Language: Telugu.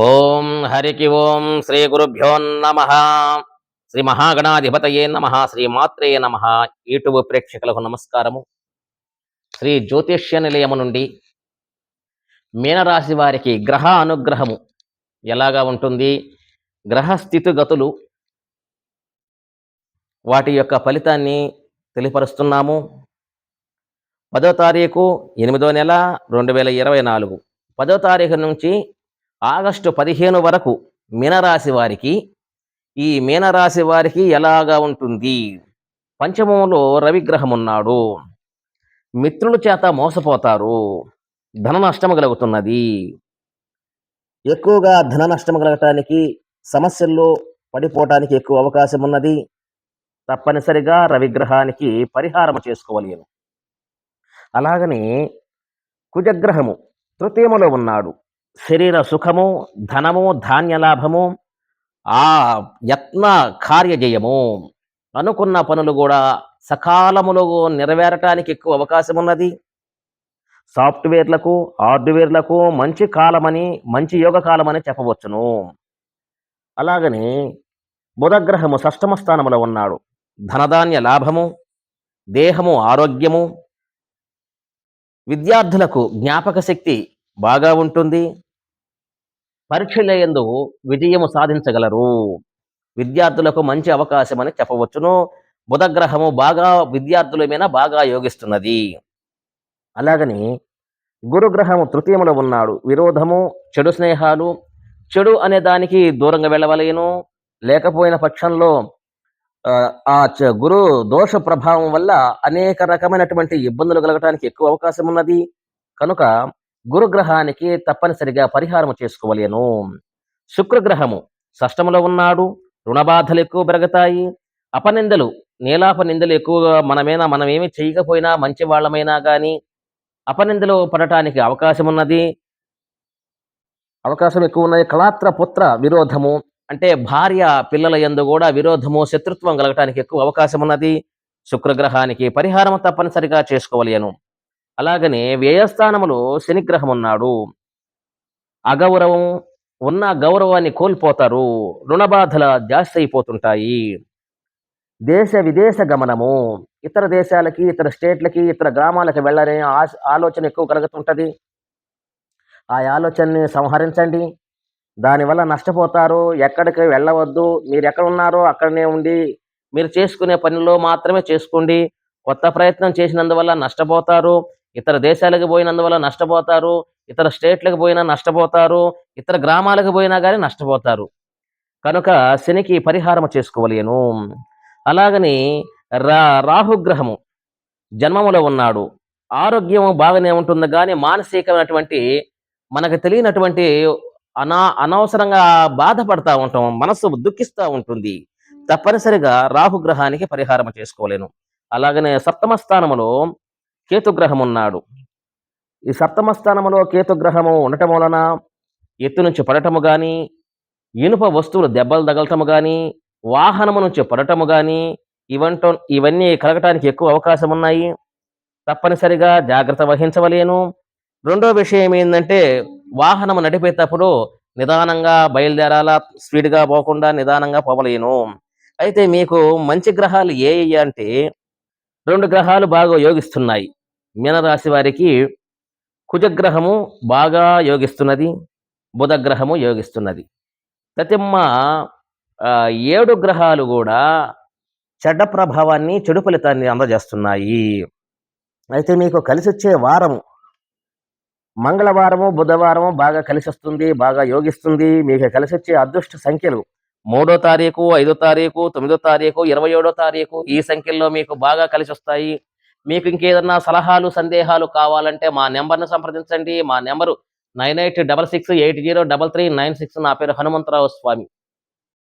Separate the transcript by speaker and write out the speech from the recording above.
Speaker 1: ఓం హరికి ఓం శ్రీ గురుభ్యో నమ. శ్రీ మహాగణాధిపతయే నమ. శ్రీ మాత్రే నమ. యూట్యూబ్ ప్రేక్షకులకు నమస్కారము. శ్రీ జ్యోతిష్య నిలయము నుండి మీనరాశి వారికి గ్రహ అనుగ్రహము ఎలాగా ఉంటుంది, గ్రహ స్థితిగతులు, వాటి యొక్క ఫలితాన్ని తెలియపరుస్తున్నాము. 10వ తారీఖు 8వ నెల 2024, 10వ తారీఖు నుంచి ఆగస్టు 15 వరకు మీనరాశి వారికి, ఈ మీనరాశి వారికి ఎలాగా ఉంటుంది. పంచమంలో రవిగ్రహం ఉన్నాడు. మిత్రుల చేత మోసపోతారు. ధన నష్టము కలుగుతున్నది. ఎక్కువగా ధన నష్టం కలగటానికి, సమస్యల్లో పడిపోవటానికి ఎక్కువ అవకాశం ఉన్నది. తప్పనిసరిగా రవిగ్రహానికి పరిహారం చేసుకోవాలి. అలాగని కుజగ్రహము తృతీయములో ఉన్నాడు. శరీర సుఖము, ధనము, ధాన్య లాభము, ఆ యత్న కార్యజయము, అనుకున్న పనులు కూడా సకాలములో నెరవేరటానికి ఎక్కువ అవకాశం ఉన్నది. సాఫ్ట్వేర్లకు, హార్డ్వేర్లకు మంచి కాలమని, మంచి యోగ కాలమని చెప్పవచ్చును. అలాగని బుధగ్రహము షష్టమ స్థానములో ఉన్నాడు. ధనధాన్య లాభము, దేహము ఆరోగ్యము, విద్యార్థులకు జ్ఞాపక శక్తి బాగా ఉంటుంది. పరీక్షలందు విజయము సాధించగలరు. విద్యార్థులకు మంచి అవకాశం అని చెప్పవచ్చును. బుధగ్రహము బాగా విద్యార్థుల మీద బాగా యోగిస్తున్నది. అలాగని గురుగ్రహము తృతీయములో ఉన్నాడు. విరోధము, చెడు స్నేహాలు, చెడు అనే దానికి దూరంగా వెళ్ళవలేను. లేకపోయిన పక్షంలో గురు దోష ప్రభావం వల్ల అనేక రకమైనటువంటి ఇబ్బందులు కలగటానికి ఎక్కువ అవకాశం ఉన్నది. కనుక గురుగ్రహానికి తప్పనిసరిగా పరిహారం చేసుకోవలేను. శుక్రగ్రహము షష్టములో ఉన్నాడు. రుణబాధలు ఎక్కువ పెరుగుతాయి. అపనిందలు, నీలాప నిందలు ఎక్కువగా మనమేమి చేయకపోయినా, మంచి వాళ్ళమైనా కానీ అపనిందలు పడటానికి అవకాశం ఎక్కువ ఉన్నది. కళాత్ర పుత్ర విరోధము, అంటే భార్య పిల్లల యందు కూడా విరోధము, శత్రుత్వం కలగటానికి ఎక్కువ అవకాశం ఉన్నది. శుక్రగ్రహానికి పరిహారం తప్పనిసరిగా చేసుకోవలేను. అలాగనే వ్యయస్థానములో శనిగ్రహం ఉన్నాడు. అగౌరవం, ఉన్న గౌరవాన్ని కోల్పోతారు. రుణబాధల జాస్తి అయిపోతుంటాయి. దేశ విదేశ గమనము, ఇతర దేశాలకి, ఇతర స్టేట్లకి, ఇతర గ్రామాలకి వెళ్ళాలనే ఆలోచన ఎక్కువ కలుగుతుంటది. ఆ ఆలోచనని సంహరించండి. దానివల్ల నష్టపోతారు. ఎక్కడికి వెళ్ళవద్దు. మీరు ఎక్కడ ఉన్నారో అక్కడనే ఉండి మీరు చేసుకునే పనిలో మాత్రమే చేసుకోండి. కొత్త ప్రయత్నం చేసినందువల్ల నష్టపోతారు. ఇతర దేశాలకు పోయినందువల్ల నష్టపోతారు. ఇతర స్టేట్లకు పోయినా నష్టపోతారు. ఇతర గ్రామాలకు పోయినా కానీ నష్టపోతారు. కనుక శనికి పరిహారం చేసుకోవలేను. అలాగని రాహుగ్రహము జన్మములో ఉన్నాడు. ఆరోగ్యము బాగానే ఉంటుంది, కానీ మానసికమైనటువంటి మనకు తెలియనటువంటి అనవసరంగా బాధపడతా ఉంటాం. మనసు దుఃఖిస్తూ ఉంటుంది. తప్పనిసరిగా రాహుగ్రహానికి పరిహారం చేసుకోలేను. అలాగనే సప్తమ స్థానములో కేతుగ్రహం ఉన్నాడు. ఈ సప్తమ స్థానములో కేతుగ్రహము ఉండటం వలన ఎత్తు నుంచి పడటము కానీ, ఇనుప వస్తువులు దెబ్బలు తగలటము కానీ, వాహనము నుంచి పడటము కానీ ఇవన్నీ కలగటానికి ఎక్కువ అవకాశం ఉన్నాయి. తప్పనిసరిగా జాగ్రత్త వహించవలేను. రెండో విషయం ఏంటంటే, వాహనం నడిపేటప్పుడు నిదానంగా బయలుదేరాలా, స్పీడ్గా పోకుండా నిదానంగా పోవలేను. అయితే మీకు మంచి గ్రహాలు ఏ అంటే 2 గ్రహాలు బాగా యోగిస్తున్నాయి. మీనరాశి వారికి కుజగ్రహము బాగా యోగిస్తున్నది, బుధగ్రహము యోగిస్తున్నది. ప్రతిమ్మ 7 గ్రహాలు కూడా చెడ్డ ప్రభావాన్ని, చెడు ఫలితాన్ని అందజేస్తున్నాయి. అయితే మీకు కలిసి వచ్చే వారము మంగళవారము, బుధవారము బాగా కలిసి వస్తుంది, బాగా యోగిస్తుంది. మీకు కలిసి వచ్చే అదృష్ట సంఖ్యలు 3వ తారీఖు, 5వ తారీఖు, 9వ తారీఖు, 27వ తారీఖు, ఈ సంఖ్యల్లో మీకు బాగా కలిసి వస్తాయి. మీకు ఇంకేదన్నా సలహాలు, సందేహాలు కావాలంటే మా నెంబర్ను సంప్రదించండి. మా నెంబరు 9866803396. నా పేరు హనుమంతరావు స్వామి.